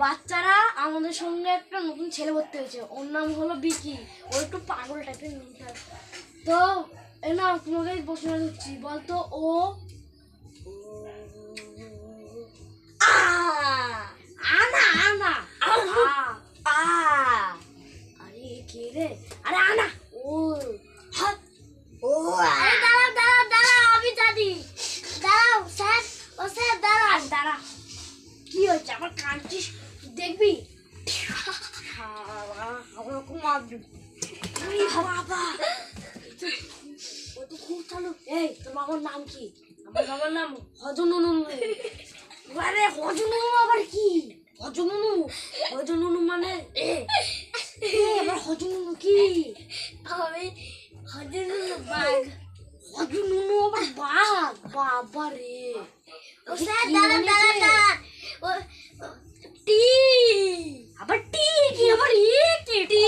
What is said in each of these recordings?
বাচ্চারা আমাদের সঙ্গে একটা নতুন ছেলে ভর্তি হয়েছে, ওর নাম হলো বিকি। ও একটু পাগল টাইপের নামটা। তো না তোমাকে প্রশ্ন করছি, বলতো ও আনা আনা আরে কে রে? আরে আনা ও ও দাঁড়া দাঁড়া দাঁড়া, আমি জানি। দাঁড়াও স্যার, ও স্যার দাঁড়া দাঁড়া। কি হয়েছে? আমার কাঁদছিস দেখবি? বাবা ও তো খুব চালু। এই তোর বাবার নাম কি? আমার বাবার নাম হজনুনু। আরে হজনুনু আবার কি? হজনুনু হজনুনু মানে আবার হজনুনু কি? আমি হজনুনু বাঘ। হজনুনু আবার বাঘ? বাবা রে। ও স্যার দাঁড়া দাঁড়া দাঁড়া, ও টি আবার টি কি? আবার ই কি? টি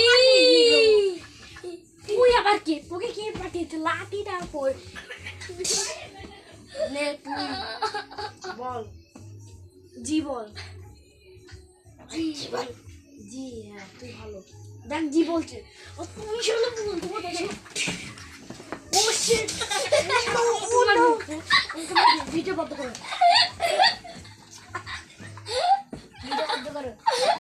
তুই আবার কে? তোকে কে পাঠিয়েছে? লাঠিটা কই? নে তুই বল। জি বল। জি বল। জি হ্যাঁ তুই ভালো। দেখ জি বলছে। ও তুই শুনে বলতে বলতে ও শিট। ভিডিও বন্ধ করো।